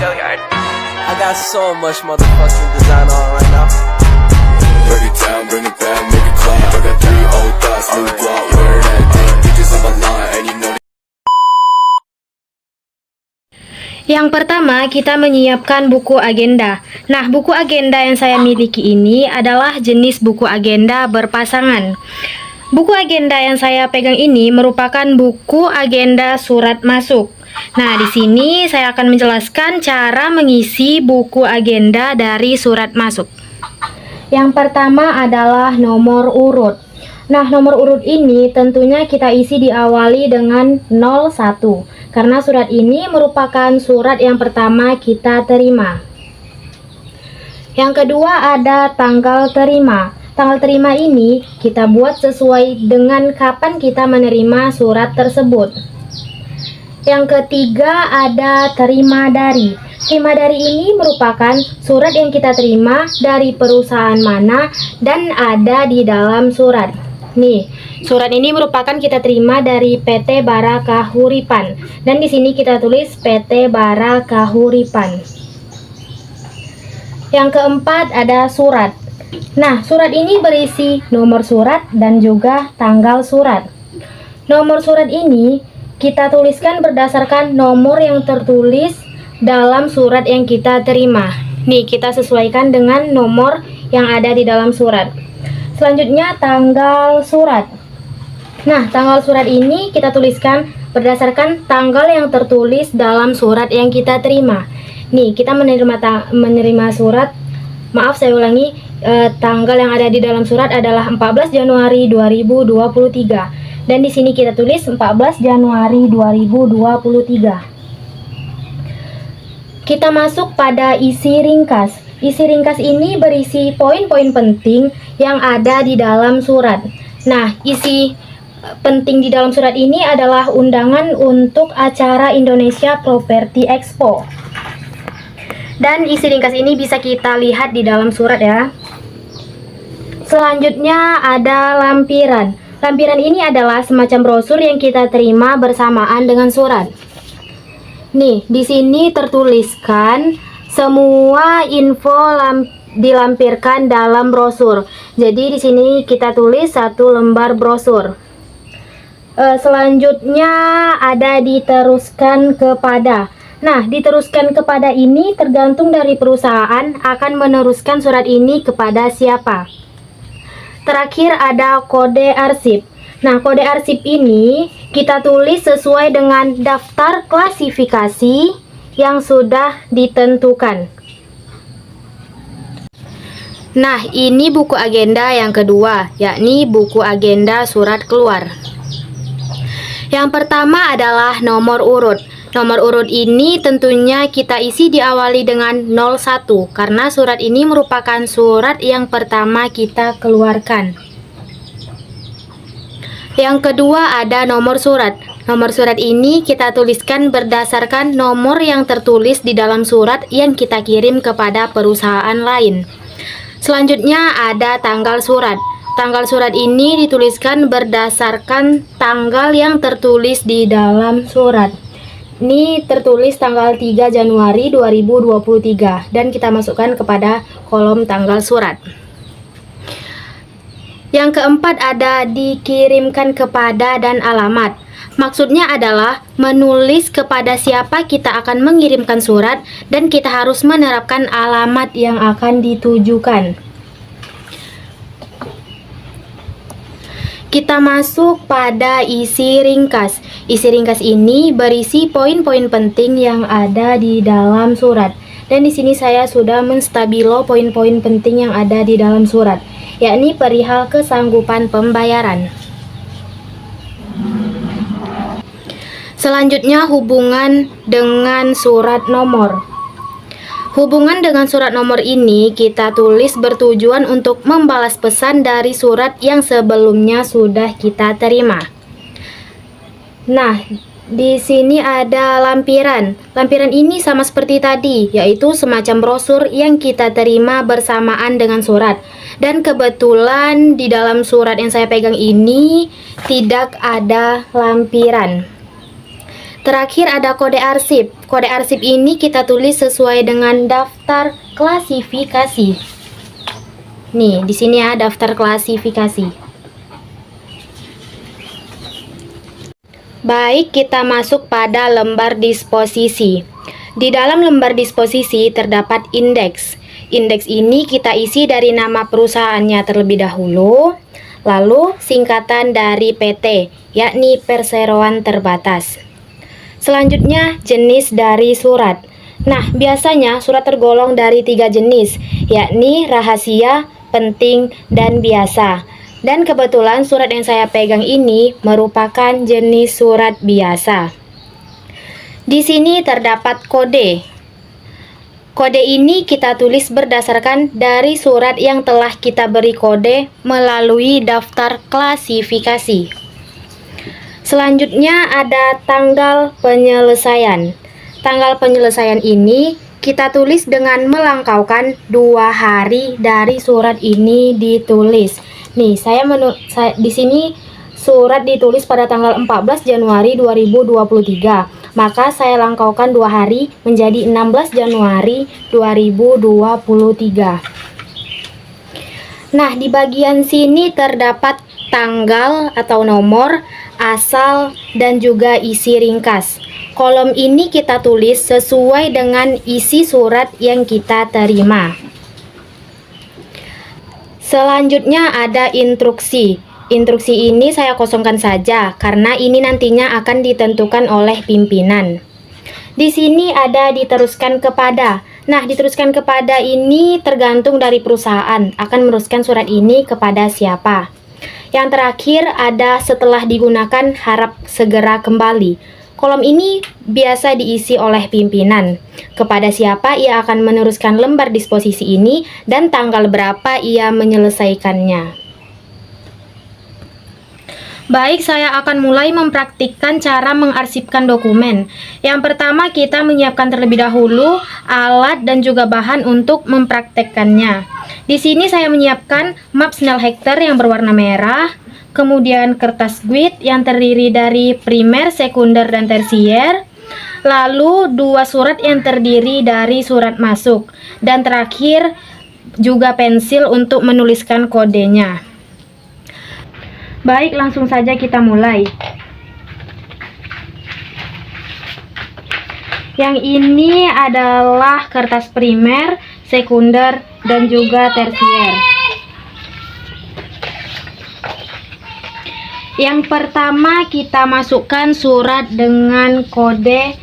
I got so much motherfucking design on right now. Break it down, bring it back, make it clap. I got 3 old thoughts, new guap, wear that thing. Bitches on my line, and you know. Yang pertama, kita menyiapkan buku agenda. Nah, buku agenda yang saya miliki ini adalah jenis buku agenda berpasangan. Buku agenda yang saya pegang ini merupakan buku agenda surat masuk. Nah, di sini saya akan menjelaskan cara mengisi buku agenda dari surat masuk. Yang pertama adalah nomor urut. Nah, nomor urut ini tentunya kita isi diawali dengan 01, karena surat ini merupakan surat yang pertama kita terima. Yang kedua ada tanggal terima. Tanggal terima ini kita buat sesuai dengan kapan kita menerima surat tersebut. Yang ketiga ada terima dari. Terima dari ini merupakan surat yang kita terima dari perusahaan mana dan ada di dalam surat. Nih, surat ini merupakan kita terima dari PT Bara Kahuripan dan di sini kita tulis PT Bara Kahuripan. Yang keempat ada surat. Nah, surat ini berisi nomor surat dan juga tanggal surat. Nomor surat ini kita tuliskan berdasarkan nomor yang tertulis dalam surat yang kita terima. Nih, kita sesuaikan dengan nomor yang ada di dalam surat. Selanjutnya tanggal surat. Nah, tanggal surat ini kita tuliskan berdasarkan tanggal yang tertulis dalam surat yang kita terima. Nih, kita menerima surat, maaf saya ulangi, tanggal yang ada di dalam surat adalah 14 Januari 2023. Dan di sini kita tulis 14 Januari 2023. Kita masuk pada isi ringkas. Isi ringkas ini berisi poin-poin penting yang ada di dalam surat. Nah, isi penting di dalam surat ini adalah undangan untuk acara Indonesia Property Expo. Dan isi ringkas ini bisa kita lihat di dalam surat ya. Selanjutnya ada lampiran. Lampiran ini adalah semacam brosur yang kita terima bersamaan dengan surat. Nih, di sini tertuliskan semua info dilampirkan dalam brosur. Jadi di sini kita tulis 1 lembar brosur. Selanjutnya ada diteruskan kepada. Nah, diteruskan kepada ini tergantung dari perusahaan akan meneruskan surat ini kepada siapa. Terakhir ada kode arsip. Nah, kode arsip ini kita tulis sesuai dengan daftar klasifikasi yang sudah ditentukan. Nah, ini buku agenda yang kedua, yakni buku agenda surat keluar. Yang pertama adalah nomor urut. Nomor urut ini tentunya kita isi diawali dengan 01, karena surat ini merupakan surat yang pertama kita keluarkan. Yang kedua ada nomor surat. Nomor surat ini kita tuliskan berdasarkan nomor yang tertulis di dalam surat yang kita kirim kepada perusahaan lain. Selanjutnya ada tanggal surat. Tanggal surat ini dituliskan berdasarkan tanggal yang tertulis di dalam surat. Ini tertulis tanggal 3 Januari 2023 dan kita masukkan kepada kolom tanggal surat. Yang keempat ada dikirimkan kepada dan alamat. Maksudnya adalah menulis kepada siapa kita akan mengirimkan surat dan kita harus menerapkan alamat yang akan ditujukan. Kita masuk pada isi ringkas. Isi ringkas ini berisi poin-poin penting yang ada di dalam surat. Dan di sini saya sudah menstabilo poin-poin penting yang ada di dalam surat, yakni perihal kesanggupan pembayaran. Selanjutnya hubungan dengan surat nomor. Hubungan dengan surat nomor ini kita tulis bertujuan untuk membalas pesan dari surat yang sebelumnya sudah kita terima. Nah, di sini ada lampiran. Lampiran ini sama seperti tadi, yaitu semacam brosur yang kita terima bersamaan dengan surat. Dan kebetulan di dalam surat yang saya pegang ini tidak ada lampiran. Terakhir ada kode arsip. Kode arsip ini kita tulis sesuai dengan daftar klasifikasi. Nih, di sini ya daftar klasifikasi. Baik, kita masuk pada lembar disposisi. Di dalam lembar disposisi terdapat indeks. Indeks ini kita isi dari nama perusahaannya terlebih dahulu, lalu singkatan dari PT, yakni perseroan terbatas. Selanjutnya, jenis dari surat. Nah, biasanya surat tergolong dari 3 jenis, yakni rahasia, penting, dan biasa. Dan kebetulan surat yang saya pegang ini merupakan jenis surat biasa. Di sini terdapat kode. Kode ini kita tulis berdasarkan dari surat yang telah kita beri kode melalui daftar klasifikasi. Selanjutnya ada tanggal penyelesaian. Tanggal penyelesaian ini kita tulis dengan melangkaukan 2 hari dari surat ini ditulis. Nih, di sini surat ditulis pada tanggal 14 Januari 2023. Maka saya langkaukan 2 hari menjadi 16 Januari 2023. Nah, di bagian sini terdapat tanggal atau nomor, asal, dan juga isi ringkas. Kolom ini kita tulis sesuai dengan isi surat yang kita terima. Selanjutnya ada instruksi. Instruksi ini saya kosongkan saja karena ini nantinya akan ditentukan oleh pimpinan. Di sini ada diteruskan kepada. Nah, diteruskan kepada ini tergantung dari perusahaan akan meneruskan surat ini kepada siapa. Yang terakhir ada setelah digunakan harap segera kembali. Kolom ini biasa diisi oleh pimpinan. Kepada siapa ia akan meneruskan lembar disposisi ini dan tanggal berapa ia menyelesaikannya. Baik, saya akan mulai mempraktikkan cara mengarsipkan dokumen. Yang pertama, kita menyiapkan terlebih dahulu alat dan juga bahan untuk mempraktekkannya. Di sini saya menyiapkan map Snellhecter yang berwarna merah, kemudian kertas guide yang terdiri dari primer, sekunder, dan tersier, lalu 2 surat yang terdiri dari surat masuk, dan terakhir juga pensil untuk menuliskan kodenya. Baik, langsung saja kita mulai. Yang ini adalah kertas primer, sekunder, dan juga tersier. Yang pertama kita masukkan surat dengan kode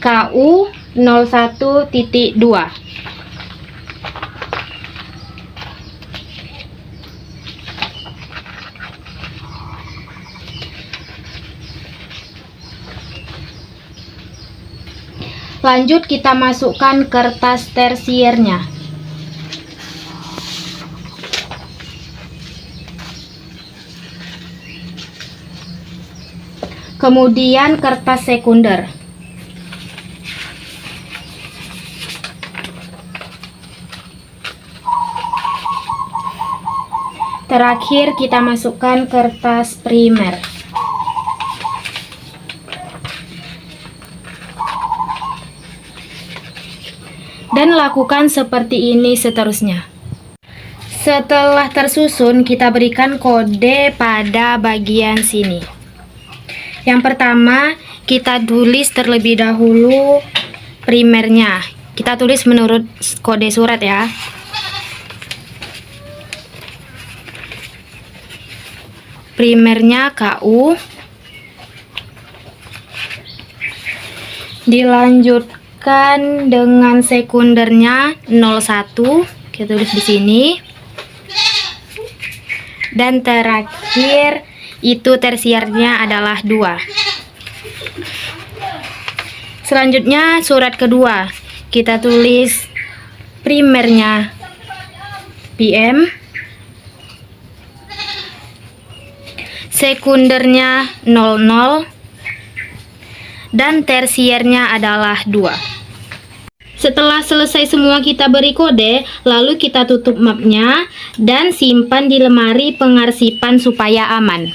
KU 01.2. Lanjut kita masukkan kertas tersiernya. Kemudian kertas sekunder. Terakhir kita masukkan kertas primer. Dan lakukan seperti ini seterusnya. Setelah tersusun, kita berikan kode pada bagian sini. Yang pertama, kita tulis terlebih dahulu primernya. Kita tulis menurut kode surat ya. Primernya KU. Dilanjutkan dengan sekundernya 01, kita tulis di sini. Dan terakhir itu tersiernya adalah 2. Selanjutnya surat kedua, kita tulis primernya PM, sekundernya 00, dan tersiernya adalah 2. Setelah selesai semua kita beri kode, lalu kita tutup mapnya dan simpan di lemari pengarsipan supaya aman.